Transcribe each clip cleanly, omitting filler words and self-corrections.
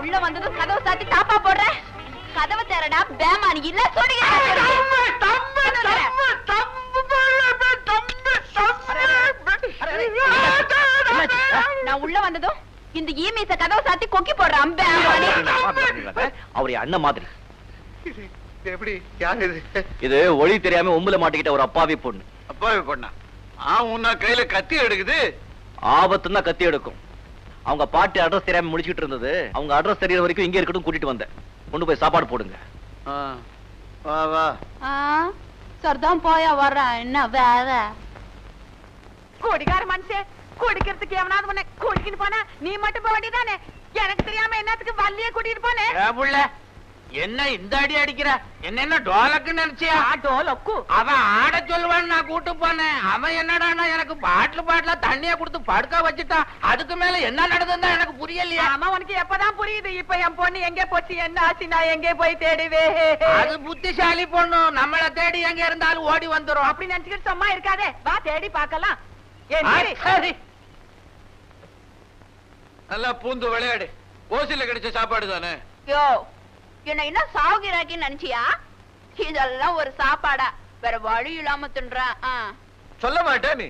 உள்ள வந்ததும் கதவை சாத்தி தாப்பா போடுறேன். கதவை தேரடா பேமானி இல்ல நான் உள்ள வந்ததும் இந்த ஈமீச கதவை சாத்தி கொக்கி போடுறான் பேமானி. அவரு அண்ணன் மாதிரி. எப்படி யாரு இது ஒளி தெரியாம உம்புல மாட்டிக்கிட்ட ஒரு அப்பாவி பொண்ணு. அப்பாவி பொண்ணா? உன்ன கையில கத்தி எடுக்குது. ஆபத்துன்னா கத்தி எடுக்கும். அவங்க பாட்டி அட்ரஸ் தெரியாம முடிச்சிட்டு இருந்தது. அவங்க அட்ரஸ் தெரியற வரைக்கும் இங்க இருக்கட்டும் கூட்டிட்டு வந்தேன். கொண்டு போய் சாப்பாடு போடுங்க. வா வா. சரிதான் போயா வர்றேன். என்ன வேற குடிகார மனுஷன் குடிக்கிறதுக்கு எவனாவது உன்னை குடிக்கிட்டு போனா நீ மட்டும் போக வேண்டியதானே? எனக்கு தெரியாம என்னத்துக்கு வள்ளிய கூட்டிட்டு போனேன். என்ன இந்த அடி அடிக்கிற? என்ன டோலக்குன்னு நினைச்சியா? டோலக்கு அவன் ஆட சொல்லுவான்னு நான் கூட்டு போனேன். அவன் என்னடா எனக்கு பாட்டில தண்ணிய கொடுத்து படுக்க வச்சுட்டான். அதுக்கு மேல என்ன நடந்ததுன்னா எனக்கு புரியலையா? ஆமா, உனக்கு எப்பதான் புரியுது? இப்ப என் பொண்ணு எங்க போச்சு, என்ன ஆச்சு, நான் எங்கே போய் தேடுவே? அது புத்திசாலி பொண்ணு. நம்மள தேடி எங்க இருந்தாலும் ஓடி வந்துரும். அப்படி நினைச்சுக்கிட்டு சும்மா இருக்காதே, வா தேடி பாக்கலாம். சரி, நல்லா பூந்து விளையாடு. ஓசில கிடைச்ச சாப்பாடு தானே. யோ என்ன சாகுறாக்கின்னு நினைச்சியா? இதெல்லாம் ஒரு சாப்பாடா? வேற வழி இல்லாம தின்றான். சொல்ல மாட்டேன். நீ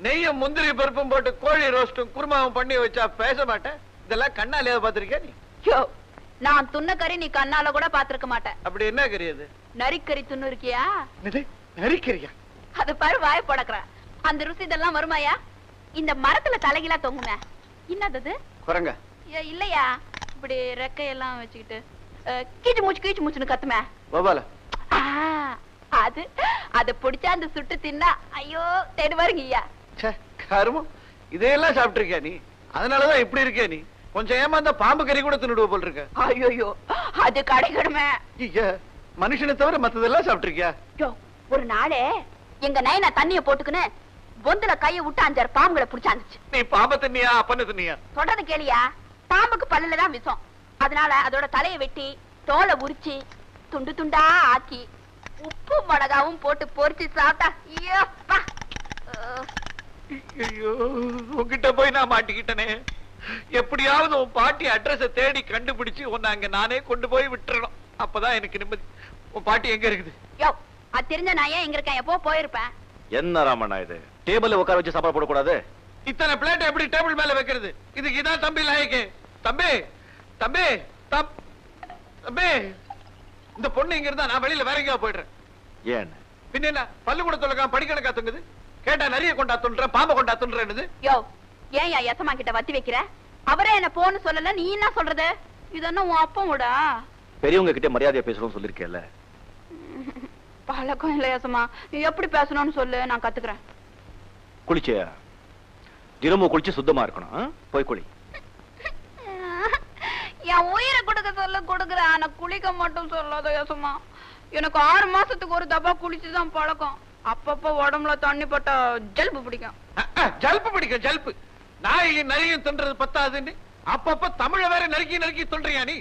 நெய்யும் முந்திரி பருப்பும் போட்டு கோழி ரோஸ்டும் குருமாவும் பண்ணி வச்சா பேச மாட்டேன். இதெல்லாம் கண்ணாலே பாத்திருக்கியா நீ? யோ நான் துண்ண கறி நீ கண்ணால கூட பாத்திருக்க மாட்டேன். அப்படி என்ன கறி அது? நரிக்கறி துண்ணு இருக்கியா? நரிக்கறியா? அது பாரு வாய போடக்குற. அந்த ருசி இதெல்லாம் வருமாயா? இந்த மரத்துல தலைகீழா தொங்குமே என்னது? குரங்க இல்லையா? இப்படி ரெக்கையெல்லாம் வச்சுக்கிட்டு கீச்சு மூச்சுன்னு கத்துமே பாபால. அது அத பிடிச்சா அந்த சுட்டு தின்னா ஐயோ தேடுவாருங்க ஐயா. கருமம், இதையெல்லாம் சாப்பிட்டிருக்கியா நீ? அதனாலதான் இப்படி இருக்கே நீ. கொஞ்சம் ஏமாந்தா பாம்பு கறி கூட தின்னுடுவ போல் இருக்க. ஐயோ அது கிடைக்கணுமே. மனுஷனை தவிர மத்ததெல்லாம் சாப்பிட்டிருக்கியா? ஒரு நாளே எங்க நயனா தண்ணிய போட்டுக்குன்னு பொந்துல கைய விட்டு 5 பாம்புகளை புடிச்சாந்துச்சு. நீ பாம்பை தின்னியா அப்பன்னு தின்னியா? சொல்றது கேளியா? பாம்புக்கு பல்லுலதான் விஷம். அதனால அதோட தலையை வெட்டி தோலை உரிச்சு துண்டு துண்டா ஆக்கி உப்பு மிளகாவும் போட்டு பொரிச்சு சாப்பிட்டா ஐயோ, உன்கிட்ட போய் நான் மாட்டிக்கிட்டனே. எப்படியாவது உன் பாட்டி அட்ரஸ தேடி கண்டுபிடிச்சு உன்னை அங்க நானே கொண்டு போய் விட்டுறணும். அப்பதான் எனக்கு நிம்மதி. உன் பாட்டி எங்க இருக்குது? யோ அது தெரிஞ்ச நான் ஏன் எங்க இருக்கேன்? எப்போ போயிருப்பேன். என்ன ராமண்ணா இது? டேபிள்ல உட்கார வச்சு சாப்பாடு போடக்கூடாது? இத்தனை பிளேட் எப்படி டேபிள் மேல வைக்கிறது? இதுக்கு இதான் தம்பி லாயக்கு. தம்பி தம்பி தம்பி, இந்த பொண்ணு இங்க இருந்தா நான் வெளியில வேற எங்கேயா போயிடுறேன். ஏன் பின்ன என்ன? பல்லு கூட தொலைக்காம படிக்கணக்கா தொங்குது. கேட்டா நிறைய கொண்டா துன்ற, பாம்பை கொண்டா துன்றேன்னு. யோ ஏன் யசமா கிட்ட வத்தி வைக்கிற? அவரே என்ன போன்னு சொல்லல, நீ என்ன சொல்றது? இதென்ன உன் அப்போடா? பெரியவங்க கிட்ட மரியாதையா பேசணும்னு சொல்லிருக்கேல்ல. பழக்கம் இல்ல யசமா. நீ எப்படி பேசணும்னு சொல்லு, நான் கத்துக்கிறேன். குளிச்சியா? தினமும் குளிச்சு சுத்தமா இருக்கணும். போய் குளி. என் உயிரை கொடுக்க சொல்ல கொடுக்குறேன், ஆனா குளிக்க மட்டும் சொல்லாத யசமா. எனக்கு 6 மாசத்துக்கு ஒரு தப்பா குளிச்சுதான் பழக்கம். அப்பப்ப உடம்புல தண்ணி பட்டா ஜல்பு பிடிக்கும். ஜல்பு பிடிக்கும் ஜல்பு. நாயையும் நரியும் தின்றது பத்தாதுன்னு அப்பப்ப தமிழ வேற நறுக்கி நறுக்கி சொல்றியா நீ?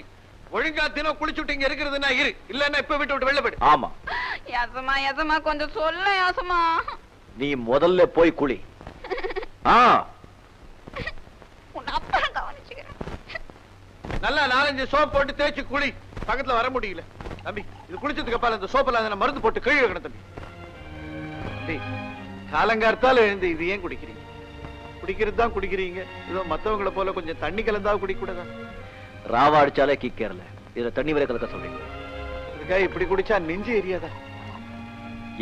ஒழுங்கா தினம் குளிச்சுட்டு இங்க இருக்கிறதுனா இரு, இல்லன்னா இப்ப விட்டு விட்டு வெளில போயிடு. ஆமா யசமா யசமா கொஞ்சம் சொல்ல யசமா. நீ முதல்ல போய் குளி. உன் அப்பா கவனிச்சுக்கிறேன். நல்லா 4-5 சோப் போட்டு தேய்ச்சி குளி. பக்கத்துல வர முடியல தம்பி. இது குளிச்சதுக்கு அப்பால இந்த சோப்பெல்லாம் மருந்து போட்டு கழுவி வைக்கணும் தம்பி. தம்பி காலங்கார்த்தால எழுந்து இது ஏன் குடிக்கிறீங்க? குடிக்கிறது தான் குடிக்கிறீங்க. இதோ மத்தவங்களை போல கொஞ்சம் தண்ணி கலந்தா குடிக்க கூடாதா? ராவா அடிச்சாலே கிக்கேறல, இதுல தண்ணி வரை கலக்க சொல்றீங்க. இதுக்காக இப்படி குடிச்சா நெஞ்சு எரியாதா?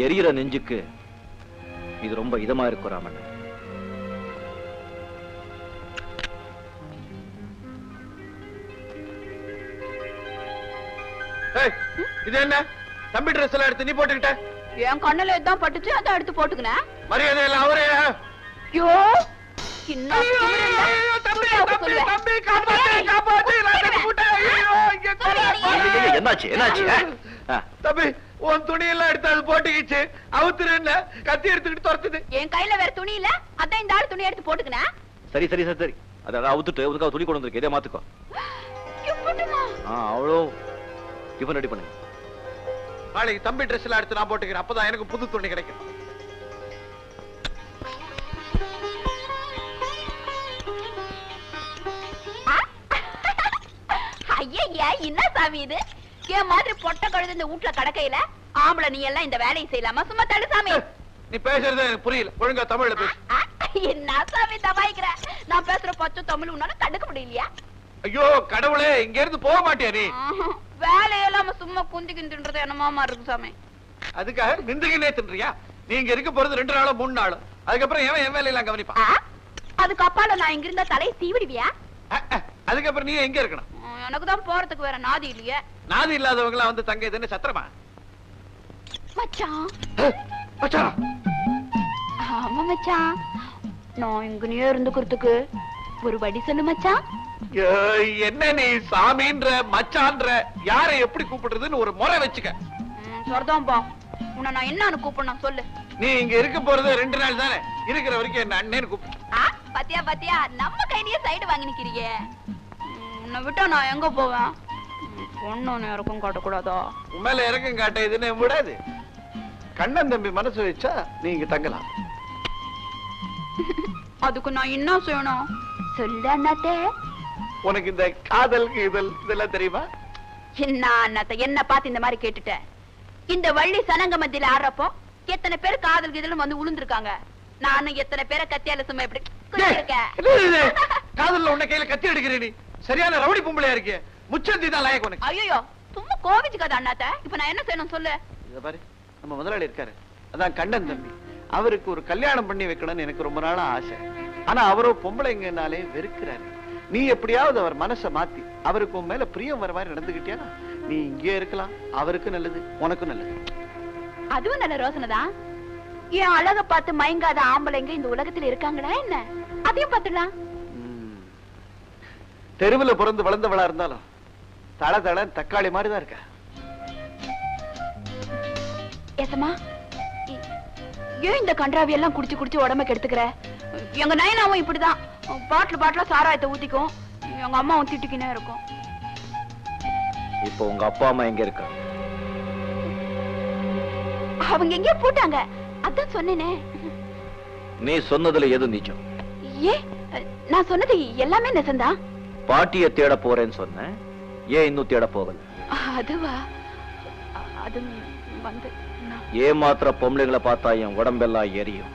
எரியிற நெஞ்சுக்கு இது ரொம்ப இதமா இருக்கும் ராமன். இது என்ன? தம்பி ட்ரெஸ் எல்லாம் எடுத்து நீ போட்டுக்கிட்ட? என் கண்ணுல இதான் பட்டுச்சு, அதான் எடுத்து போட்டுக்கினேன். மரியாதை இல்ல அவரே. ஐயோ என்னாச்சு என்னாச்சு? தம்பி உன் துணி எல்லாம் எடுத்து அது போட்டுக்கிச்சு. அவுத்துரு கத்தி எடுத்துக்கிட்டு துரத்துது. என் கையில வேற துணி இல்ல, அதான் இந்த ஆள் துணி எடுத்து போட்டுக்கினேன். சரி சரி சரி சரி, அத அவுத்துட்டு உனக்கு துணி கொண்டு வந்திருக்கேன், இதே மாத்துக்கோ. அவ்வளோ டிஃபன் ரெடி பண்ணு. நாளைக்கு தம்பி ட்ரெஸ் எல்லாம் எடுத்து நான் போட்டுக்கிறேன். அப்பதான் எனக்கு புது துணி கிடைக்கும். என்ன சாமி இது? என் மாதிரி பொட்டை கழுது இந்த வீட்டுல கடக்கையில ஆம்பளை நீ எல்லாம் இந்த வேலையை செய்யலாமா? சும்மா தடு சாமி. நீ பேசுறது எனக்கு புரியல. ஒழுங்கா தமிழ்ல பேசு. என்ன சாமி தபாய்க்கிற? நான் பேசுற பச்சை தமிழ் உன்னால கண்டுக்க முடியலையா? ஐயோ கடவுளே, இங்க இருந்து போக மாட்டியா நீ? வேலையெல்லாம் சும்மா குந்திக்கின்றது என்னமாமா இருக்கு சாமி. அதுக்காக நிந்துகினே தின்றியா? நீ இங்க இருக்க போறது 2 நாளோ 3 நாளோ. அதுக்கப்புறம் என் வேலையெல்லாம் கவனிப்பா. அதுக்கு அப்பால நான் இங்க இருந்தா தலையை சீவிடுவியா? அதுக்கப்புறம் நீ எங்க இருக்கணும்? எனக்கு தான் போறதுக்கு வேற நாதி இல்லையே. நாதி இல்லாதவங்க எல்லாம் வந்து தங்க இதுன்னு சத்திரமா? மச்சான் மச்சான். ஆமா மச்சான், நான் இங்கனே இருந்துக்கிறதுக்கு ஒரு வழி சொல்லு மச்சான். என்ன நீ சாமின்ற மச்சான்ற யாரை எப்படி கூப்பிடுறதுன்னு ஒரு முறை வச்சுக்க. சொல்றதான்பா, உன்னை நான் என்னன்னு கூப்பிடணும் சொல்லு. நீ இங்க இருக்க போறது 2 நாள் தானே, இருக்கிற வரைக்கும் என்ன அண்ணேன்னு கூப்பிடு. பாத்தியா பாத்தியா, நம்ம கையிலேயே சைடு வாங்கி நிக்கிறீங்க. உன்னை விட்டா நான் எங்க போவேன்? பொண்ணு இறக்கம் காட்டக்கூடாதா? உண்மையில இறக்கம் காட்ட இதுன்னு விடாது. கண்ணன் தம்பி மனசு வச்சா நீ இங்க தங்கலாம். அதுக்கு நான் என்ன செய்யணும் சொல்லு அண்ணாத்தே. உனக்கு இந்த காதல் இதெல்லாம் தெரியுமா? என்ன அண்ணாத்த என்ன பார்த்து இந்த மாதிரி கேட்டுட்ட? இந்த வள்ளி சனங்க மத்தியில ஆடுறப்போ எத்தனை பேர் காதல் கீதலும் வந்து உளுந்திருக்காங்க. நானும் எத்தனை பேரை கத்தியால சும்மா எப்படி காதல்ல உன்ன கையில கத்தி எடுக்கிறே நீ. சரியான ரவுடி பொம்பளையா இருக்கே. முச்சந்தி தான் லாயக்கு உனக்கு. ஐயோ சும்மா கோவிச்சுக்காத அண்ணாத்த. இப்ப நான் என்ன செய்யணும் சொல்லு. இத பாரு, நம்ம முதலாளி இருக்காரு, அதான் கண்ணன் தம்பி. அவருக்கு ஒரு கல்யாணம் பண்ணி வைக்கணும்னு எனக்கு ரொம்ப நாளா ஆசை. ஆனா அவரோ பொம்பளைங்கனாலே வெறுக்கிறாரு. நீ எப்படியாவது அவர் மனசை மாத்தி அவருக்கு உன் மேல பிரியம் வர மாதிரி நடந்துகிட்டியா நீ இங்கே இருக்கலாம். அவருக்கு நல்லது, உனக்கும் நல்லது. அதுவும் நல்ல யோசனை தான். என் அழக பார்த்து மயங்காத ஆம்பளைங்க இந்த உலகத்துல இருக்காங்களா என்ன? அதையும் பார்த்துடலாம். தெருவுல பிறந்து வளர்ந்தவளா இருந்தாலும் தள தள தக்காளி மாதிரிதான் இருக்க. ஏசமா, ஏன் இந்த கன்றாவி எல்லாம் குடிச்சு குடிச்சு உடம்ப கெடுத்துக்கிற? எங்க நயனாவும் இப்படிதான் பாட்டிலா சாராயத்தை ஊத்திக்கும். எங்க அம்மாவும் திட்டிக்கினே இருக்கும். இப்போ உங்க அப்பா அம்மா எங்க இருக்காங்க? அவங்க எங்கேயோ போட்டாங்க, அதான் சொன்னேனே. நீ சொன்னதுல எது நிஜம்? ஏ, நான் சொன்னது எல்லாமே நெசந்தான். பாட்டிய தேட போறேன்னு சொன்ன, ஏன் இன்னும் தேட போகல? அதுவா, அது வந்து ஏமாத்திர பொம்பளைங்களை பார்த்தா என் உடம்பெல்லாம் எரியும்.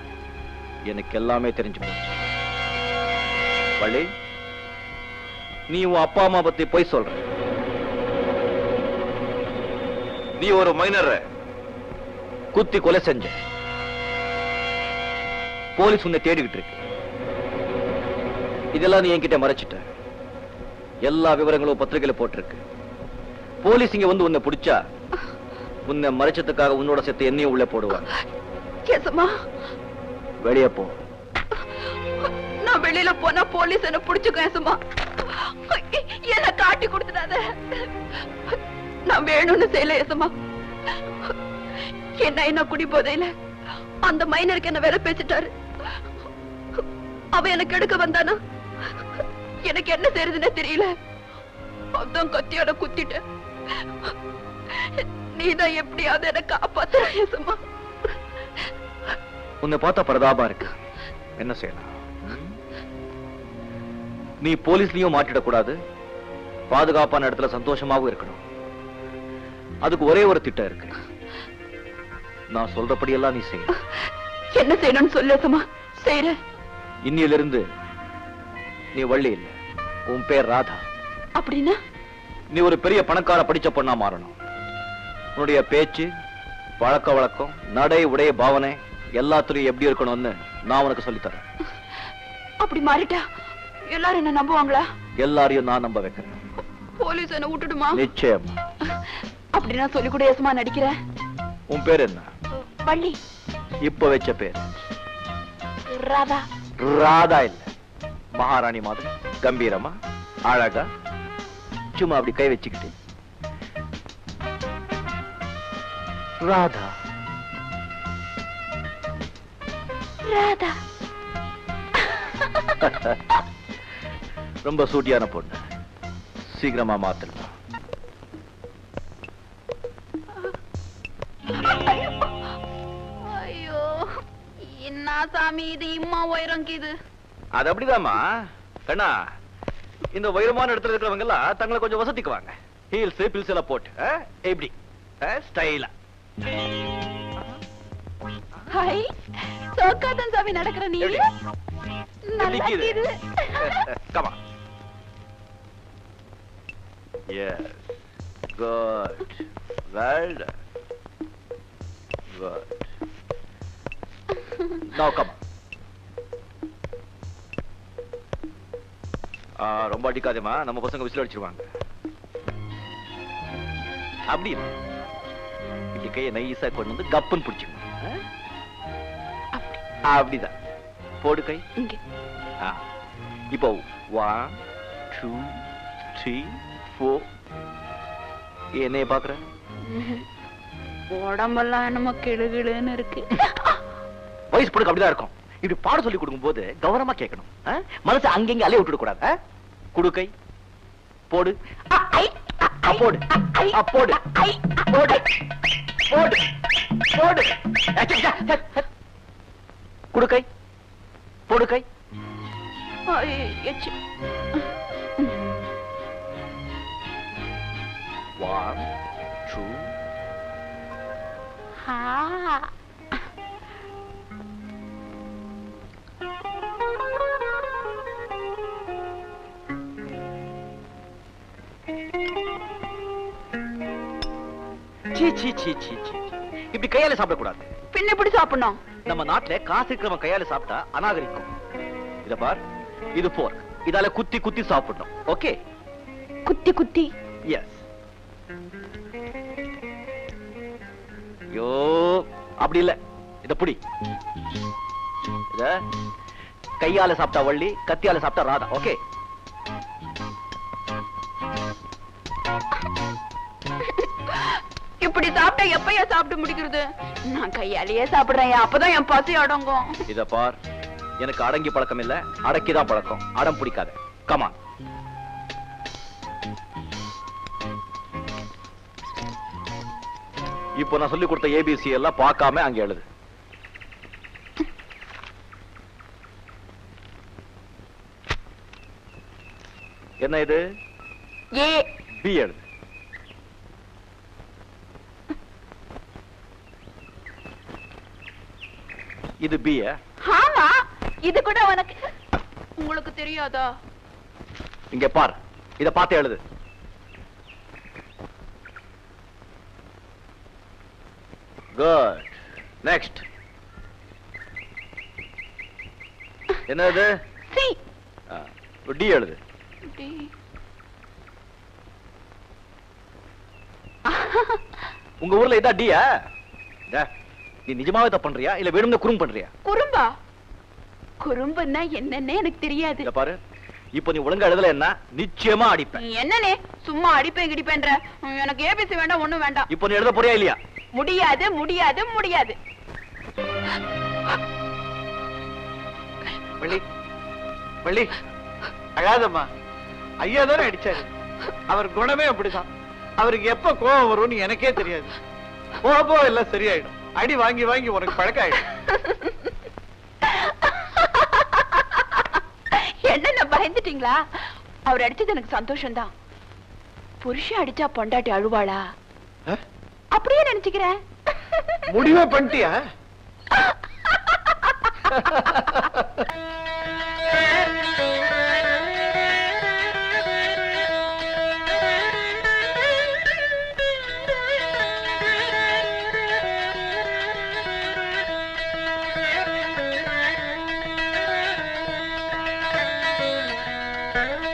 எனக்கு எல்லாமே தெரிஞ்சு போச்சு. வள்ளி, நீ உன் அப்பா அம்மா பத்தி போய் சொல்ற. நீ ஒரு மைனரை குத்தி கொலை செஞ்ச. போலீஸ் உன்னை தேடிக்கிட்டு இருக்கு. இதெல்லாம் நீ என்கிட்ட மறைச்சிட்ட. எல்லா விவரங்களும் பத்திரிகையில போட்டிருக்கு. போலீஸ் இங்க வந்து உன்னை பிடிச்சா உன்னை மறைச்சதுக்காக உன்னோட சேர்த்து என்னையும் உள்ள போடுவாங்க. வெளியே போ. நான் வெளியில போனா போலீஸ் என்ன பிடிச்சுக்கேசுமா. என்ன காட்டி கொடுத்துடாத. நான் வேணும்னு செய்யல ஏசுமா. என்ன குடி போதையில அந்த மைனருக்கு என்ன வேலை பேசிட்டாரு. அவ எனக்கு எடுக்க வந்தானா எனக்கு என்ன செய்யறதுன்னு தெரியல. அதான் கத்தியோட குத்திட்டு. நீதான் எப்படியாவது எனக்கு காப்பாத்துற ஏசுமா. உன்னை பார்த்தா பரதாபா இருக்கு. என்ன செய்யலாம்? நீ போலீஸ்லயும் மாட்டிடக்கூடாது, பாதுகாப்பான இடத்துல சந்தோஷமாவும் இருக்கணும். அதுக்கு ஒரே ஒரு திட்டம் இருக்கு. நான் சொல்றபடி எல்லாம் நீ செய்ய. என்ன செய்யணும்னு சொல்லுமா? செய்யற. இன்னிலிருந்து நீ வள்ளி இல்ல, உன் பேர் ராதா. அப்படின்னா நீ ஒரு பெரிய பணக்கார படிச்ச பொண்ணா மாறணும். உன்னுடைய பேச்சு, பழக்க வழக்கம், நடை, உடை, பாவனை எல்லாத்துலயும் எப்படி இருக்கணும்னு நான் உனக்கு சொல்லித்தரேன். அப்படி மாறிட்டா எல்லாரும் என்ன நம்புவாங்களா? எல்லாரையும் நான் நம்ப வைக்கிறேன். போலீஸ் என்ன விட்டுடுமா? நிச்சயம். அப்படின்னா சொல்லி கூட ஏசுமா நடிக்கிறேன். உன் பேர் என்ன? வள்ளி. இப்ப வச்ச பேர் ராதா. ராதா இல்ல, மகாராணி மாதிரி கம்பீரமா அழகா சும்மா அப்படி கை வச்சுக்கிட்டு ராதா. ராதா ரொம்ப சூட்டியான பொண்ணு. சீக்கிரமா மாத்தலாம். ஐயோ, என்ன சாமி இது இம்மா உயரங்கிது? அது அப்படிதாம்மா. கண்ணா, இந்த உயரமான இடத்துல இருக்கிறவங்க எல்லாம் தங்களை கொஞ்சம் வசதிக்குவாங்க. ஹீல்ஸ் பில்ஸ் எல்லாம் போட்டு எப்படி ஸ்டைலா. ஹாய் சோக்காதன் சாமி நடக்கிற நீ நல்லா இரு. Come on. Yes. Good. Well done. Good. Now come on. ரொம்ப அடிக்காதேமா, நம்ம பசங்க விசில் அடிச்சிருவாங்க. அப்படி இப்படி கையை நைஸா கொண்டு வந்து கப்புன்னு பிடிச்சிக்கணும். அப்படிதான் போடு கை. இப்போ 1 2 3 4. என்னைய பாக்குற? உடம்பெல்லாம் என்னமோ கிடுகிடுன்னு இருக்கு. வயசு பொண்ணுக்கு அப்படிதான் இருக்கும். இப்படி பாடம் சொல்லி கொடுக்கும் போது கவனமா கேட்கணும். மனசு அங்கங்க அலைய விட்டுட கூடாது. குடு கை. போடு போடு போடு போடு போடு போடு. குடு கை. போடு கை. 1 2. இப்படி கையால சாப்பிடக்கூடாது. பின்ன எப்படி சாப்பிடணும்? நம்ம நாட்டுல காசு இருக்கிறவன் கையால சாப்பிட்டா அநாகரிக்கும். இத பார், இது போர்க். இதால குத்தி குத்தி சாப்பிடணும். ஓகே? குத்தி குத்தி. எஸ். யோ அப்படி இல்ல, இத புடி. இத கையால சாப்பிட்டா வள்ளி, கத்தியால சாப்பிட்டா ராதா. ஓகே? இப்படி சாப்பிட்டா எப்பயா சாப்பிட்டு முடிக்கிறது? நான் கையாலேயே சாப்பிடுறேன், அப்பதான் என் பசி அடங்கும். இத பார், எனக்கு அடங்கி பழக்கம் இல்ல, அடக்கிதான் பழக்கம். அடம் பிடிக்காத. கமான். இப்போ நான் சொல்லி கொடுத்த ஏபிசி எல்லாம் பார்க்காம அங்க எழுது. என்ன இது? ஏ. பி எழுது. இது பி. ஆமா, இது கூட உனக்கு உங்களுக்கு தெரியாதா? இங்க பார், இத பார்த்து எழுது. குட். நெக்ஸ்ட். என்னது? சி. டி எழுது. டி. உங்க ஊர்ல இதா டியா? நீ நிஜமாவே தப்பு பண்றியா இல்ல வேணும்னு குறும்பு பண்றியா? குறும்பா? குறும்புன்னா என்னன்னே எனக்கு தெரியாது. இத பாரு, இப்போ நீ ஒழுங்கா எழுதல என்ன நிச்சயமா அடிப்பேன். என்னனே சும்மா அடிப்பேன் கிடிப்பேன்ற? எனக்கு ஏபிசி வேண்டாம், ஒண்ணும் வேண்டாம். இப்போ நீ எழுத போறியா இல்லையா? முடியாது முடியாது முடியாது. வள்ளி, வள்ளி, அழாதம்மா. ஐயா தானே அடிச்சாரு. அவர் குணமே அப்படிதான். அவருக்கு எப்ப கோபம் வரும்னு எனக்கே தெரியாது. போக எல்லாம் சரியாயிடும். அடி வாங்கி வாங்கி உனக்கு பழக்கம் ஆயிடும். என்ன பயந்துட்டீங்களா? அவர் அடிச்சது எனக்கு சந்தோஷம் தான். புருஷன் அடிச்சா பொண்டாட்டி அழுவாளா? அப்படியே நினைச்சுக்கிறேன். முடிவே பண்ணிட்டியா?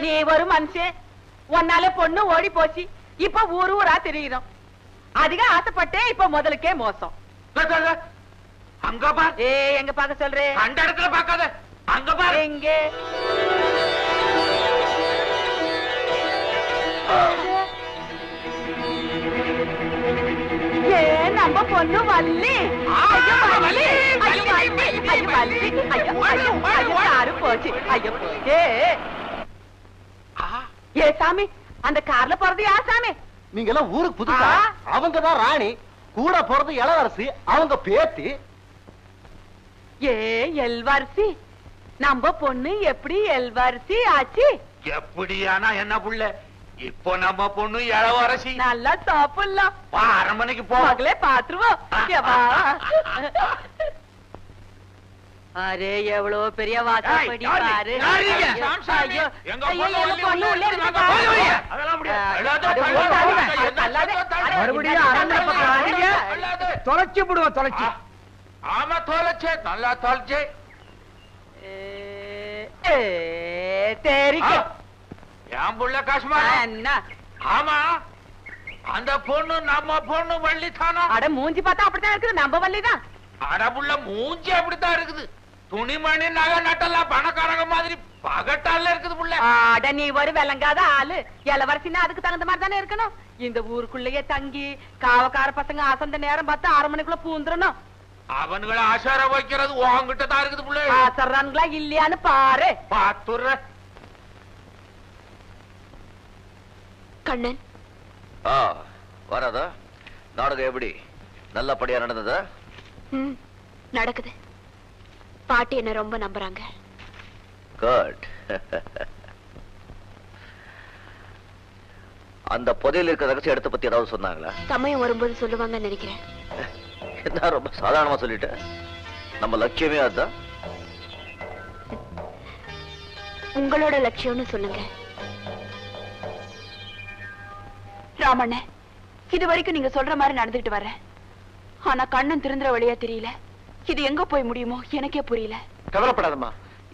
நீ ஒரு மனுஷன், உன்னால பொண்ணு ஓடி போச்சு. இப்ப ஊர் ஊரா தெரியுறோம். அதிக ஆசைப்பட்டே இப்ப முதலுக்கே மோசம். அங்க பார். ஏ எங்க பாக்க சொல்றேன்? அந்த இடத்துல பாக்காத, அங்க பார். எங்க? ஏ நம்ம பொண்ணு வள்ளி. ஐயோ வள்ளி, ஐயோ வள்ளி, ஐயோ வள்ளி, ஐயோ ஐயோ ஐயோ காரு போச்சு. ஐயோ ஏ சாமி, அந்த கார்ல போறது யார் சாமி? நீங்க எல்லாம் ஊருக்கு புதுசா? அவங்க தான் ராணி. கூட போறது இளவரசி, அவங்க பேத்தி. ஏ எல்வாரிசி, நம்ம பொண்ணு எப்படி எல்வாரிசி ஆச்சு? எப்படியானா என்ன புள்ள, இப்போ நம்ம பொண்ணு இளவரசி. நல்லா சாப்பிடலாம். அரண்மனைக்கு போ. மகளே பாத்துருவோம். அரே எவ்வளவு பெரிய வாசப்படி பாரு. தொலைச்சு விடுவோம். தொலைச்சு. ஆமா தொலைச்சே, நல்லா தொலைச்சே. என் புள்ள காசுமா என்ன? ஆமா அந்த பொண்ணு நம்ம பொண்ணு வள்ளி தானா? அட மூஞ்சி பார்த்தா அப்படித்தான் இருக்குது. நம்ம வள்ளிதான். அடபுள்ள மூஞ்சி அப்படித்தான் இருக்குது. துணிமணி நகை நட்டெல்லாம் பணக்காரங்க மாதிரி பகட்டால இருக்குது புள்ள. அட நீ ஒரு விளங்காத ஆளு. இளவரசின்னா அதுக்கு தகுந்த மாதிரி தானே இருக்கணும். இந்த ஊருக்குள்ளேயே தங்கி காவக்கார பசங்க அசந்த நேரம் பார்த்து 6 மணிக்குள்ள பூந்துடணும். அவனுங்களை ஆசார வைக்கிறது உங்ககிட்ட தான் இருக்குது புள்ள. ஆசறான்களா இல்லையான்னு பாரு. பாத்துற கண்ணன் வராதா? நாடகம் எப்படி நல்லபடியா நடந்ததா? நடக்குது. பாட்டி என்ன ரொம்ப நம்புறாங்க. குட். அந்த புதையில இருக்கிற ரகசிய இடத்தை பத்தி ஏதாவது சொன்னாங்களா? சமயம் வரும்போது சொல்லுவாங்கன்னு நினைக்கிறேன். என்ன ரொம்ப சாதாரணமா சொல்லிட்ட? நம்ம லட்சியமே அதுதான். உங்களோட லட்சியம்னு சொல்லுங்க. ராமண்ண, இது வரைக்கும் நீங்க சொல்ற மாதிரி நடந்துகிட்டு வர்றேன். ஆனா கண்ணன் திருந்துற வழியா தெரியல. இது எங்க போய் முடியுமோ எனக்கே புரியல. கவலைப்படாதம்மா.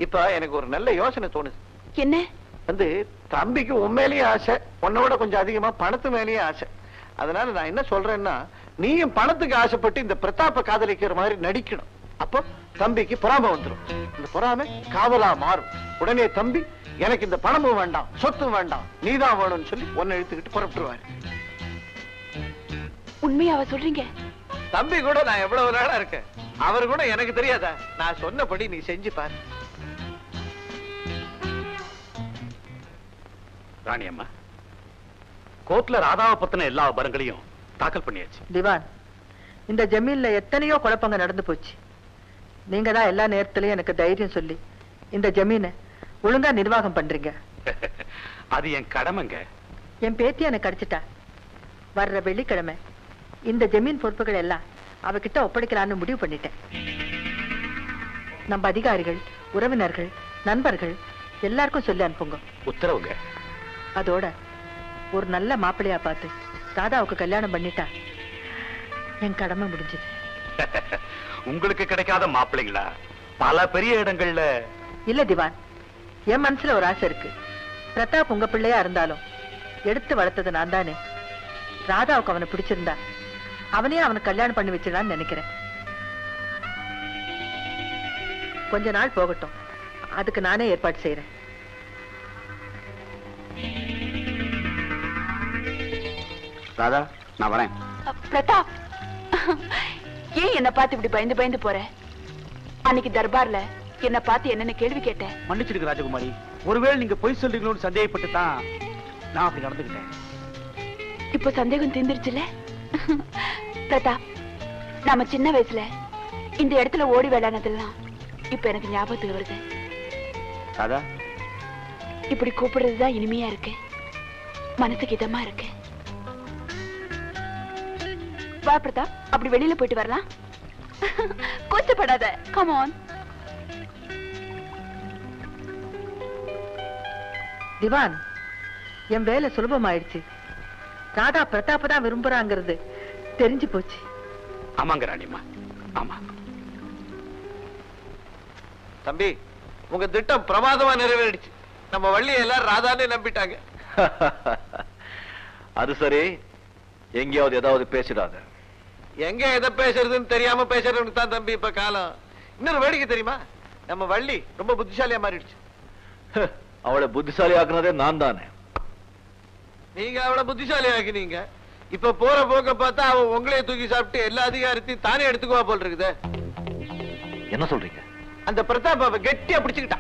இப்ப எனக்கு ஒரு நல்ல யோசனை தோணுது. என்ன? தம்பிக்கு உண்மையிலேயே ஆசை, உன்னோட கொஞ்சம் அதிகமா பணத்து மேலேயே ஆசை. அதனால நான் என்ன சொல்றேன்னா, நீயும் பணத்துக்கு ஆசைப்பட்டு இந்த பிரதாப்ப காதலிக்கிற மாதிரி நடிக்கணும். அப்போ தம்பிக்கு பொறாமை வந்துடும். இந்த பொறாமை காதலா மாறும். உடனே தம்பி எனக்கு இந்த பணமும் வேண்டாம், சொத்தும் வேண்டாம், நீதான் வேணும்னு சொல்லி ஒன்னு இழுத்துக்கிட்டு புறப்பட்டுருவாரு. உண்மையாவ சொல்றீங்க? தம்பி கூட நான் எவ்வளவு நாளா இருக்கேன். அவர் கூட எனக்கு தெரியாதா? நான் சொன்னபடி நீ செஞ்சு பாரு. ராணி அம்மா, கோர்ட்ல ராதாவை பத்தின எல்லா விவரங்களையும் தாக்கல் பண்ணியாச்சு. திவான், இந்த ஜமீன்ல எத்தனையோ குழப்பங்க நடந்து போச்சு. நீங்க தான் எல்லா நேரத்திலயும் எனக்கு தைரியம் சொல்லி இந்த ஜமீனை ஒழுங்கா நிர்வாகம் பண்றீங்க. அது என் கடமைங்க. என் பேத்தி எனக்கு கிடைச்சிட்டா. வர்ற வெள்ளிக்கிழமை இந்த ஜமீன் பொறுப்புகள் எல்லாம் அவகிட்ட ஒப்படைக்கலான்னு முடிவு பண்ணிட்டேன். நம்ம அதிகாரிகள், உறவினர்கள், நண்பர்கள் எல்லாருக்கும் சொல்லி அனுப்புங்க. உத்தரவுங்க. அதோட ஒரு நல்ல மாப்பிள்ளையா பார்த்து ராதாவுக்கு கல்யாணம் பண்ணிட்டா என் கடமை முடிஞ்சது. உங்களுக்கு கிடைக்காத மாப்பிள்ளைங்களா பல பெரிய இடங்கள்ல? இல்ல திவான், என் மனசுல ஒரு ஆசை இருக்கு. பிரதாப் உங்க பிள்ளையா இருந்தாலும் எடுத்து வளர்த்தது நான் தானே. ராதாவுக்கு அவனை பிடிச்சிருந்தா அவனே அவனுக்கு கல்யாணம் பண்ணி வச்சிடலான்னு நினைக்கிறேன். கொஞ்ச நாள் போகட்டும், அதுக்கு நானே ஏற்பாடு செய்யறேன். ராதா, நான் வரேன். பிரதாப், ஏன் என்ன பார்த்து இப்படி பயந்து பயந்து போற? அன்னைக்கு தர்பார்ல என்ன பார்த்து என்னென்ன கேள்வி கேட்டேன். மன்னிச்சிடுங்க ராஜகுமாரி. ஒருவேளை நீங்க பொய் சொல்றீங்களோன்னு சந்தேகப்பட்டு தான் நான் அப்படி நடந்துக்கிட்டேன். இப்ப சந்தேகம் தீர்ந்துருச்சுல? பிரதாப், நாம சின்ன வயசுல இந்த இடத்துல ஓடி விளையாடுனதெல்லாம் இப்ப எனக்கு ஞாபகத்துக்கு வருது. ராதா, இப்படி கூப்பிடுறதுதான் இனிமையா இருக்கு, மனசுக்கு இதமா இருக்கு. வா பிரதாப், அப்படி வெளியில போயிட்டு வரலாம். கூச்சப்படாத. Come on. திவான், என் வேலை சுலபமாயிடுச்சு. ராதா பிரதாப் தான் விரும்புறாங்கிறது தெரிஞ்சு போச்சு. ஆமாங்க ராணியம்மா, ஆமா. தம்பி, உங்க திட்டம் பிரமாதமா நிறைவேறிடுச்சு. நம்ம வள்ளி எல்லாரும் ராதானே நம்பிட்டாங்க. அது சரி, எங்கேயாவது ஏதாவது பேசிடாத. எங்க எதை பேசுறதுன்னு தெரியாம பேசுறதுன்னு தான் தம்பி இப்ப காலம். இன்னொரு வேடிக்கை தெரியுமா? நம்ம வள்ளி ரொம்ப புத்திசாலியா மாறிடுச்சு. அவளை புத்திசாலி ஆக்குனதே நான் தானே. நீங்க அவளை புத்திசாலி ஆக்கினீங்க. இப்ப போற போக்க பார்த்தா அவ உங்களையே தூக்கி சாப்பிட்டு எல்லா அதிகாரத்தையும் தானே எடுத்துக்குவா போல் இருக்குது. என்ன சொல்றீங்க? அந்த பிரதாப் அவ கெட்டியா பிடிச்சுக்கிட்டா.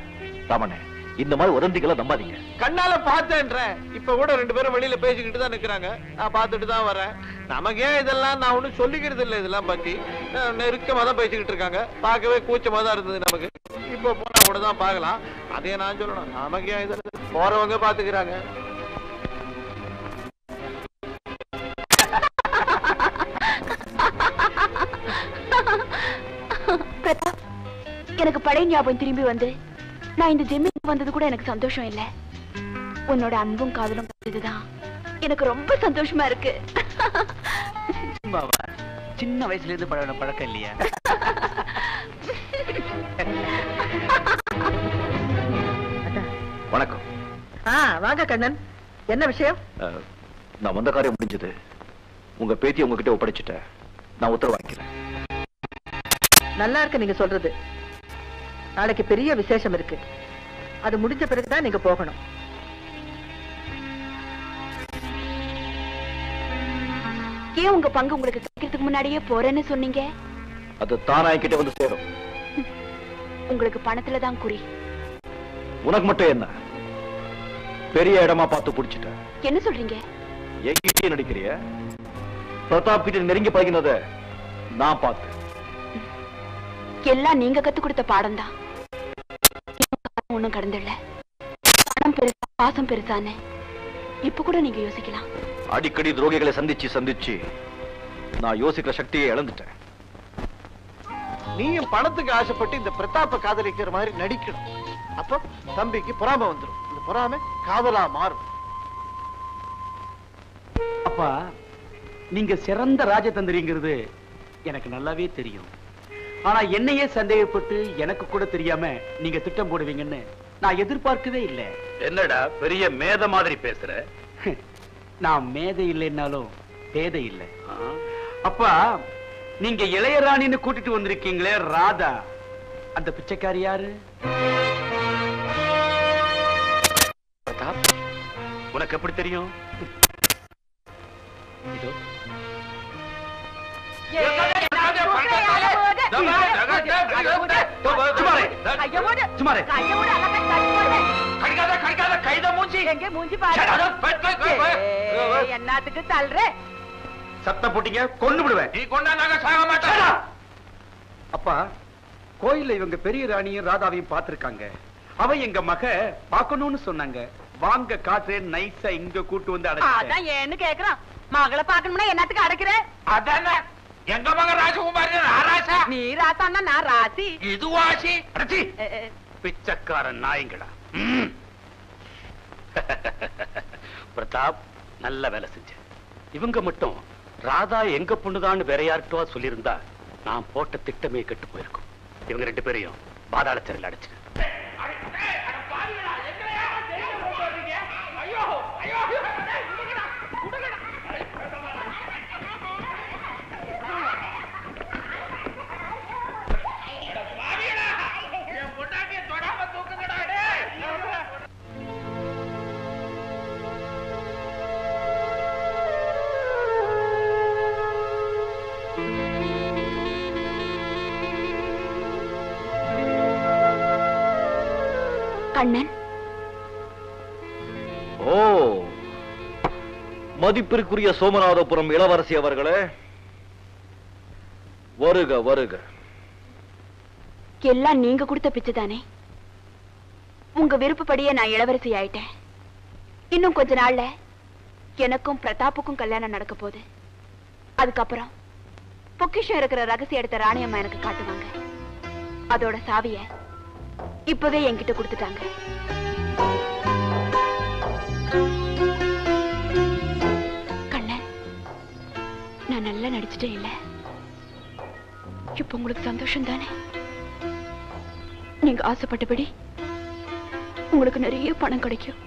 ராமண்ணே, இந்த மாதிரி உதந்திகளை நம்பாதீங்க. கண்ணால பார்த்தேன்ற. இப்ப கூட 2 பேரும் வெளியில பேசிக்கிட்டு தான் நிக்கிறாங்க. நான் பார்த்துட்டு தான் வரேன். நமக்கே இதெல்லாம் நான் ஒண்ணும் சொல்லிக்கிறது இல்லை. இதெல்லாம் பத்தி நெருக்கமா தான் பேசிக்கிட்டு இருக்காங்க. பார்க்கவே கூச்சமா தான் இருந்தது நமக்கு. இப்ப போனா கூட தான் பார்க்கலாம். அதே நான் சொல்லணும், நமக்கே போறவங்க பாத்துக்கிறாங்க. எனக்கு பழைய ஞாபகம் திரும்பி வந்து நான் இந்த ஜெம்மிக்கு வந்தது கூட எனக்கு சந்தோஷம் இல்ல. உன்னோட அன்பும் காதலும் இதுதான் எனக்கு ரொம்ப சந்தோஷமா இருக்கு. சின்ன வயசுல இருந்து பழகின பழக்கம் இல்லையா? வணக்கம். வாங்க கண்ணன், என்ன விஷயம்? நான் வந்த காரியம் முடிஞ்சது. உங்க பேத்தி உங்ககிட்ட ஒப்படைச்சிட்டேன். நான் உத்தரவு வாங்கிக்கிறேன். நல்லா இருக்கு நீங்க சொல்றது. நாளைக்கு பெரிய விசேஷம் இருக்கு. அது முடிஞ்ச பிறகுதான் நீங்க போகணும். ஏன் உங்க பங்கு உங்களுக்கு கிடைக்கிறதுக்கு முன்னாடியே போறேன்னு சொன்னீங்க? அது தானா என்கிட்ட வந்து சேரும். உங்களுக்கு பணத்துல தான் குறி. உனக்கு மட்டும் என்ன? பெரிய இடமா பார்த்து புடிச்சிட்ட. என்ன சொல்றீங்க? என்கிட்டயே நடிக்கிறிய? பிரதாப் கிட்ட நெருங்கி பழகினத நான் பார்த்தேன். எல்லாம் நீங்க கத்து கொடுத்த பாடம் தான். ஒண்ணும் கடந்துள்ள பணம் பெருசா பாசம் பெருசான்னு இப்ப கூட நீங்க யோசிக்கலாம். அடிக்கடி துரோகிகளை சந்திச்சு நான் யோசிக்கிற சக்தியை இழந்துட்டேன். நீயும் பணத்துக்கு ஆசைப்பட்டு இந்த பிரதாப்ப காதலிக்கிற மாதிரி நடிக்கணும். அப்ப தம்பிக்கு பொறாமை வந்துடும். இந்த பொறாமை காதலா மாறும். அப்பா, நீங்க சிறந்த ராஜதந்திரிங்கிறது எனக்கு நல்லாவே தெரியும். ஆனா என்னையே சந்தேகப்பட்டு எனக்கு கூட தெரியாம நீங்க திட்டம் போடுவீங்கன்னு நான் எதிர்பார்க்கவே இல்லை. என்னடா பெரிய மேத மாதிரி பேசுற? நான் மேதை இல்லைன்னாலும் பேதை இல்லை. அப்பா, நீங்க இளையராணின்னு கூட்டிட்டு வந்திருக்கீங்களே ராதா, அந்த பிச்சைக்காரி யாரு? பிரதாப், உனக்கு எப்படி தெரியும்? இதோ என்னத்துக்கு தள்ளுற? சத்தம் போட்டீங்க கொண்டு விடுவேன். நீ கொண்டா நாங்க சாக மாட்டோம். அப்பா, கோயில்ல இவங்க பெரிய ராணியும் ராதாவையும் பார்த்திருக்காங்க. அவ எங்க மக பார்க்கணும்னு சொன்னாங்க. வாங்க காட்டுறேன், நைஸா இங்க கூட்டு வந்து அதான் ஏன்னு கேக்குறான். மகளை பாக்கணும்னா என்னத்துக்கு அடைக்கிற? அதானே எங்க மகன் ராஜகுமாரி ராராசா. நீ ராசான்னா நான் ராசி. இது வாசி. பிச்சைக்காரன் நாயங்களா. பிரதாப், நல்ல வேலை செஞ்ச. இவங்க மட்டும் ராதா எங்க பொண்ணுதான்னு வேற யார்கிட்டவா சொல்லியிருந்தா நான் போட்ட திட்டமே கெட்டு போயிருக்கும். இவங்க ரெண்டு பேரையும் பாதாள சிறையில் அடைச்சு. கண்ணன், ஓ, மதிப்பிற்குரிய சோமநாதபுரம் இளவரசி அவர்களே, வருக வருக. எல்லாம் நீங்க கொடுத்த பிச்சை தானே. உங்க விருப்பப்படியே நான் இளவரசி ஆயிட்டேன். இன்னும் கொஞ்ச நாள்ல எனக்கும் பிரதாப்புக்கும் கல்யாணம் நடக்க போகுது. அதுக்கப்புறம் பொக்கிஷம் இருக்கிற ரகசியம் எடுத்த ராணியம்மா எனக்கு காட்டுவாங்க. அதோட சாவிய இப்பவே என்கிட்ட கொடுத்துட்டாங்க. கண்ணன், நான் நல்லா நடிச்சிட்டேன் இல்ல? இப்ப உங்களுக்கு சந்தோஷம் தானே? நீங்க ஆசைப்பட்டபடி உங்களுக்கு நிறைய பணம் கிடைக்கும்.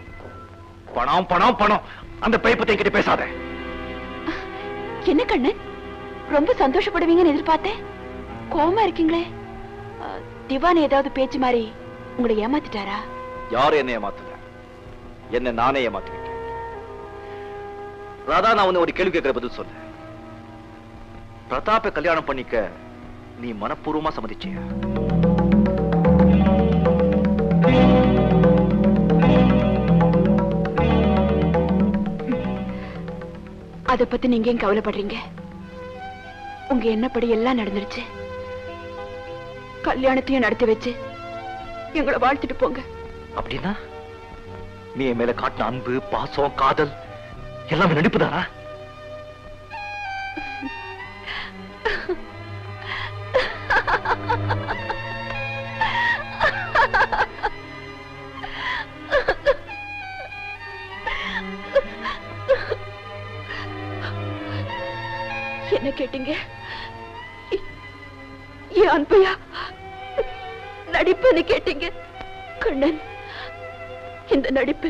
பணம் பணம் பணம், அந்த பைப்பத்தை கிட்ட பேசாத. என்ன கண்ணன், ரொம்ப சந்தோஷப்படுவீங்கன்னு எதிர்பார்த்தேன். கோவமா இருக்கீங்களே. திவான் ஏதாவது பேச்சு மாதிரி உங்களை ஏமாத்திட்டாரா? யாரும் என்ன ஏமாத்தல, என்ன நானே ஏமாத்திட்டேன். ராதா, நான் உன்னை ஒரு கேள்வி கேட்கிற பதில் சொல்ல. பிரதாப்பை கல்யாணம் பண்ணிக்க நீ மனப்பூர்வமா சம்மதிச்சியா? அத பத்தி நீங்க ஏன் கவலைப்படுறீங்க? உங்க எண்ணப்படி எல்லாம் நடந்துருச்சு. கல்யாணத்தையும் நடத்தி வச்சு எங்களை வாழ்த்துட்டு போங்க. அப்படின்னா நீ என் மேல காட்டின அன்பு, பாசம், காதல் எல்லாமே நடிப்புதானா? என்ன கேட்டீங்க? என் அன்பையா நடிப்புன்னு கேட்டீங்க. கண்ணன், இந்த நடிப்பு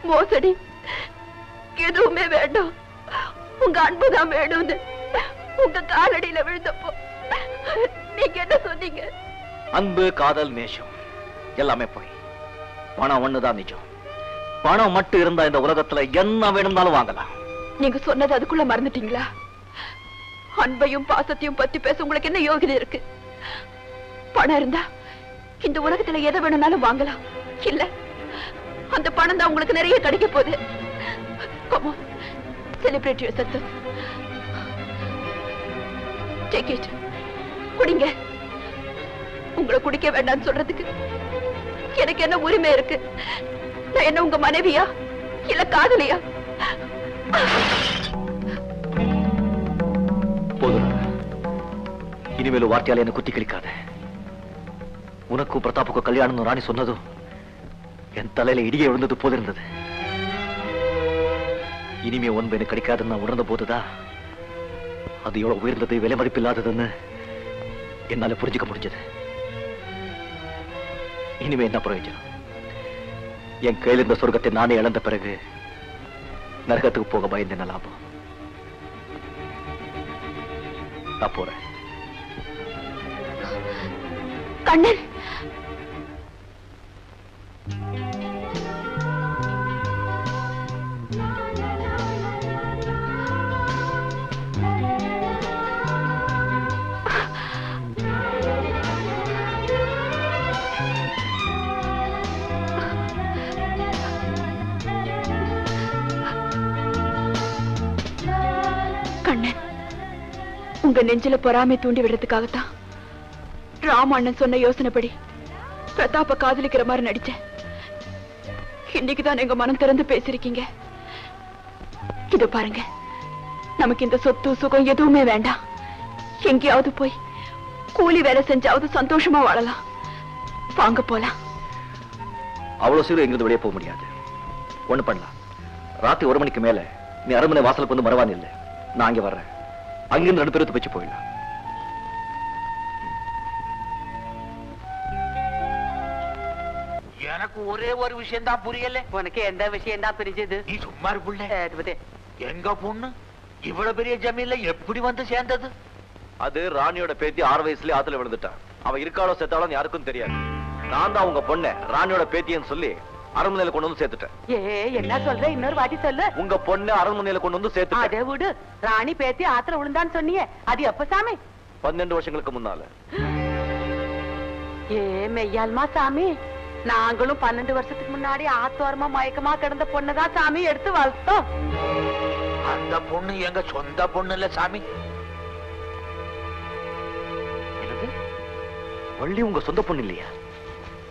மோசடி எதுவுமே வேண்டாம், உங்க அன்புதான் வேணும்னு உங்க காலடியில விழுந்தப்போ நீங்க என்ன சொன்னீங்க? அன்பு, காதல், நேசம் எல்லாமே போய் பணம் ஒண்ணுதான் நிஜம். பணம் மட்டும் இருந்தா இந்த உலகத்துல என்ன வேணும்னாலும் வாங்கலாம். நீங்க சொன்னது அதுக்குள்ள மறந்துட்டீங்களா? அன்பையும் பாசத்தையும் பத்தி பேச உங்களுக்கு என்ன யோகிதை இருக்கு? பணம் இருந்தா இந்த உலகத்துல எதை வேணும்னாலும் வாங்கலாம். இல்ல, அந்த பணம் தான் உங்களுக்கு நிறைய கிடைக்க போகுது. Come on, celebrate your success. Take it. குடிங்க. உங்களை குடிக்க வேண்டாம்னு சொல்றதுக்கு எனக்கு என்ன உரிமை இருக்கு? நான் என்ன உங்க மனைவியா இல்ல காதலியா? போதும், இனிமேலும் வார்த்தையால என்ன குத்தி கிழிக்காத. உனக்கும் பிரதாப்புக்கும் கல்யாணம் ராணி சொன்னதும் என் தலையில இடியே விழுந்தது போல இருந்தது. இனிமே ஒன்பு எனக்கு கிடைக்காதுன்னு நான் உணர்ந்த போதுதான் அது எவ்வளவு உயர்ந்தது, விலை மதிப்பில்லாததுன்னு என்னால புரிஞ்சுக்க முடிஞ்சது. இனிமே என்ன பிரயோஜனம்? என் கையில் இருந்த சொர்க்கத்தை நானே இழந்த பிறகு நரகத்துக்கு போக பயந்து என்ன லாபம்? நான் போறேன். கண்ணன், கண்ணன், உங்க நெஞ்சில பொறாமை தூண்டி விடுறதுக்காகத்தான் ராம அண்ணன் சொன்ன யோசனைப்படி பிரதாப்ப காதலிக்கிற மாதிரி நடிச்சேன். இன்னைக்குதான் எங்க மனம் திறந்து பேசிருக்கீங்க. இதோ பாருங்க, நமக்கு இந்த சொத்து சுகம் எதுவுமே வேண்டாம். எங்கேயாவது போய் கூலி வேலை செஞ்சாவது சந்தோஷமா வாழலாம். வாங்க போலாம். அவ்வளவு சீக்கிரம் எங்கிருந்து வெளியே போக முடியாது. ஒண்ணு பண்ணலாம், ராத்திரி 1 மணிக்கு மேல நீ அரண்மனை வாசலுக்கு வந்து மறவான் இல்லை, நான் அங்கே வர்றேன். அங்கிருந்து 2 பேரும் வச்சு போயிடலாம். எனக்கு ஒரே ஒரு விஷயம் தான் புரியல. உனக்கு எந்த விஷயம் தான் புரிஞ்சது? நீ சும்மா புள்ள, எங்க பொண்ணு இவ்வளவு பெரிய ஜமீன்ல எப்படி வந்து சேர்ந்தது? அது ராணியோட பேத்தி 6 வயசுலயே ஆத்துல விழுந்துட்டான். அவ இருக்காளோ செத்தாலும் யாருக்கும் தெரியாது. நான் தான் உங்க பொண்ண ராணியோட பேத்தின்னு சொல்லி அரண்மனையில கொண்டு வந்து சேர்த்துட்டேன். என்ன சொல்ற? இன்னொரு வாட்டி சொல்லு. உங்க பொண்ணு அரண்மனையில கொண்டு வந்து சேர்த்துட்டேன். அதே விடு, ராணி பேத்தி ஆத்துல விழுந்தான்னு சொன்னியே, அது எப்ப சாமி? 12 வருஷங்களுக்கு முன்னால. மெய்யால்மா சாமி, நாங்களும் 12 வருஷத்துக்கு முன்னாடி ஆத்தோரமா மயக்கமா கிடந்த பொண்ணுதான் சாமி எடுத்து வளர்த்தோம். அந்த பொண்ணு எங்க சொந்த பொண்ணு இல்ல சாமி. வள்ளி உங்க சொந்த பொண்ணு இல்லையா?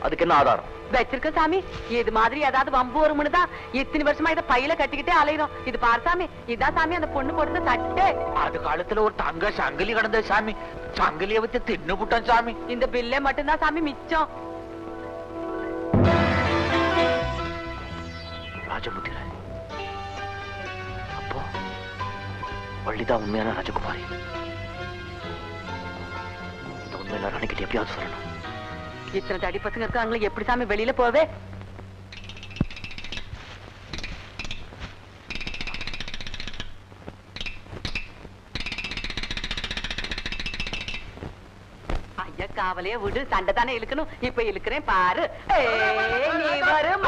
அதுக்கு என்ன ஆதாரம் வச்சிருக்க சாமி? இது மாதிரி ஏதாவது வம்பு வரும்னு தான் இத்தனை வருஷமா இதை பையில கட்டிக்கிட்டே அலையிறோம். இது பாரு சாமி, இதான் சாமி அந்த பொண்ணு போடுற சட்டை. அது காலத்துல ஒரு தங்க சங்கிலி கிடந்தது சாமி, சங்கிலிய வச்சு தின்னு புட்டான் சாமி. இந்த பில்லே மட்டும்தான் சாமி மிச்சம். ராஜமுத்திர, அப்போ வள்ளிதான் உண்மையான ராஜகுமாரி. இந்த உண்மையில ராணிக்கிட்ட எப்படியாவது சொல்லணும். இத்தனை தடி பசங்க இருக்காங்களே, எப்படி சாமி வெளியில போவே? ஐயா காவலையே விடு, சண்டை தானே இழுக்கணும். இப்ப இழுக்கிறேன் பாரு. நீ வரும்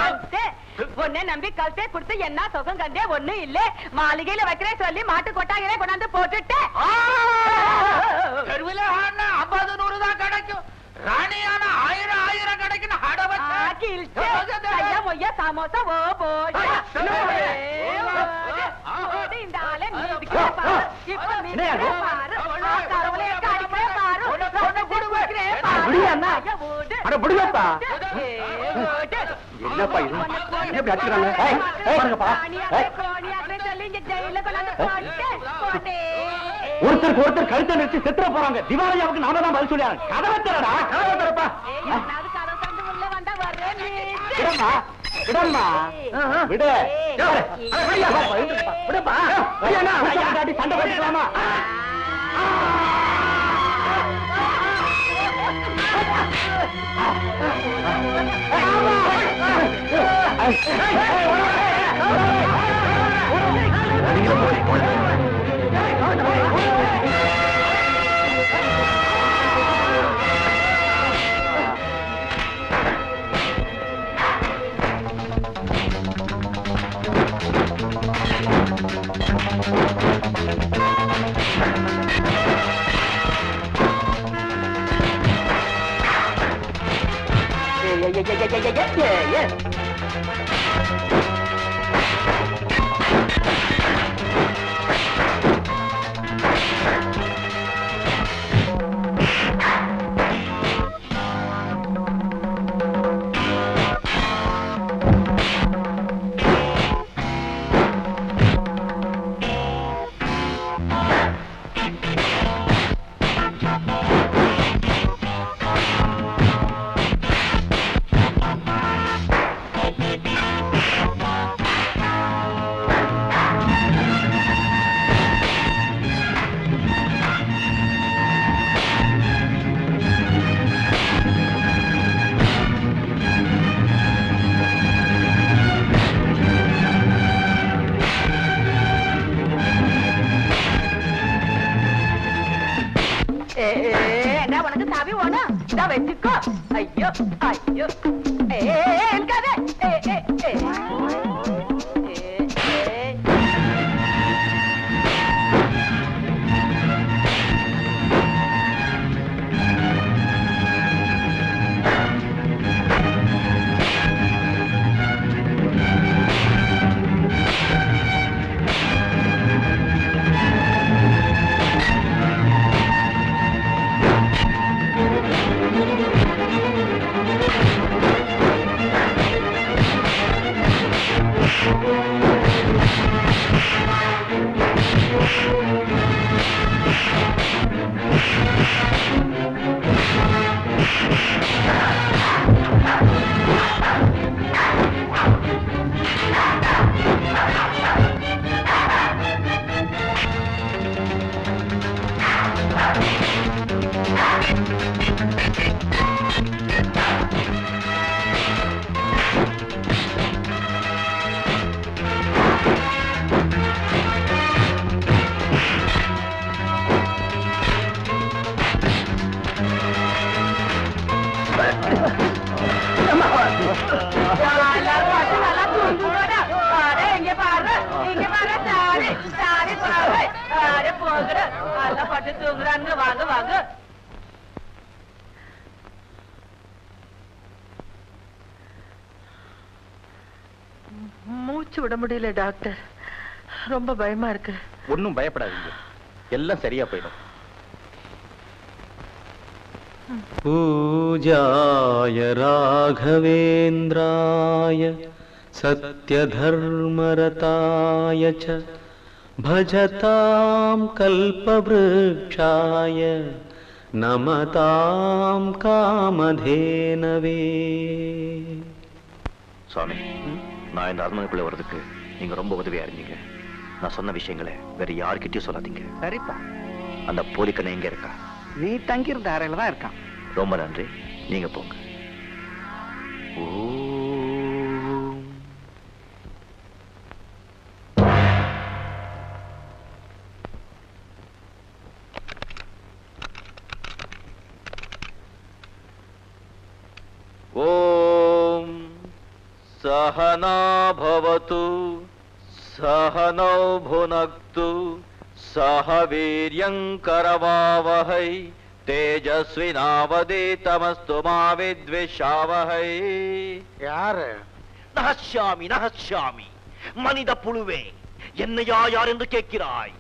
ஒன்னே நம்பி கழுத்தே கொடுத்து என்ன சுகம் கண்டே ஒண்ணு இல்ல. மாளிகையில வைக்கிறேன் சொல்லி மாட்டு கொட்டாயிலே கொண்டாந்து போட்டுட்டு தெருவில 50 100 தான் கிடைக்கும். ராணியான 1000 கிடைக்கும். சமோசா இந்த ஆளை என்னப்பா இது? எப்படி அடிக்கிறாங்க? ஒருத்தருக்கு ஒருத்தர் கழுத்தை நிறுத்தி செத்துற போறாங்க. திவாலியாவுக்கு நாம தான் பதில் சொல்லியாங்க. கதவை திறடா, கதவை திறப்பா. விடம்மா விடு விடுப்பா சண்டை போட்டுக்கலாமா என்ன உனக்கு சாவி வேணும்? இதான் வச்சுக்கோ. ஐயோ ஐயோ எனக்காக வாங்க வாங்க. மூச்சு விட முடியல டாக்டர், ரொம்ப பயமா இருக்கு. ஒன்னும் பயப்படாதீங்க, எல்லாம் சரியா போயிடும். பூஜாய ராகவேந்திராய சத்யதர்மரதாய ச பஜதாம் கல்பவ்ருக்ஷாய நமதாம் காமதேனவே. சுவாமி, நான் இந்த அரண்மனைக்குள்ள வர்றதுக்கு நீங்க ரொம்ப உதவியா இருந்தீங்க. நான் சொன்ன விஷயங்களை வேற யார்கிட்டயும் சொல்லாதீங்க. சரிப்பா. அந்த போலிக்கண்ணை எங்க இருக்கா? நீ தங்கியிருந்த அறையில தான் இருக்கான். ரொம்ப நன்றி, நீங்க போங்க. ஓம் சஹனா பவது சஹனௌ புனக்து சஹ வீர்யங்கரவாவஹை தேஜஸ்வினாவதீதமஸ்து மா வித்விஷாவஹை. யாரு? நஹஸ்யாமி நஹஸ்யாமி. மனித புழுவே, என்னையா யார் என்று கேட்கிறாய்?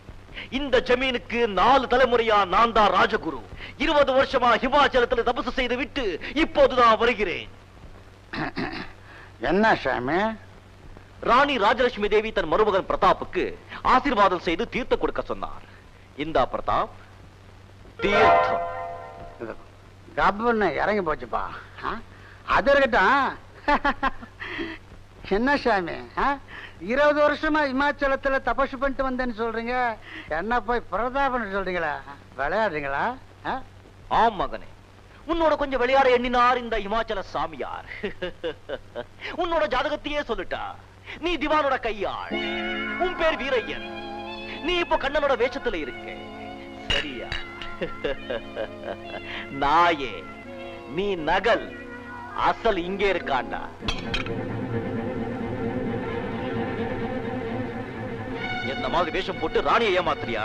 இந்த ஜமீனுக்கு 4 தலைமுறையா நான் தான் ராஜகுரு. 20 வருஷமா ஹிமாச்சலத்தில் தபசு செய்து விட்டு இப்போதுதான் வருகிறேன். என்ன சாமி? ராணி ராஜலட்சுமி தேவி தன் மருமகன் பிரதாப்புக்கு ஆசீர்வாதம் செய்து தீர்த்தம் கொடுக்க சொன்னார். இந்தா பிரதாப், தீர்த்தம். கப்புன்னு இறங்கி போச்சுப்பா. அது இருக்கட்டும், என்ன சாமி 20 வருஷமா இமாச்சலத்துல தபசு பண்ணிட்டு வந்தேன்னு சொல்றீங்க, என்ன போய் பிரதாபன் சொல்றீங்களா? விளையாடுறீங்களா? ஆம் மகனே, உன்னோட கொஞ்சம் விளையாட எண்ணினார் இந்த இமாச்சல சாமியார். உன்னோட ஜாதகத்தையே சொல்லிட்டா. நீ திவானோட கையாள், உன் பேர் வீரையன், நீ இப்போ கண்ணனோட வேஷத்துல இருக்க. சரியா? நாயே, நீ நகல், அசல் இங்கே இருக்காண்டா. என்ன மாதிரி வேஷம் போட்டு ராணியை ஏமாத்துறியா?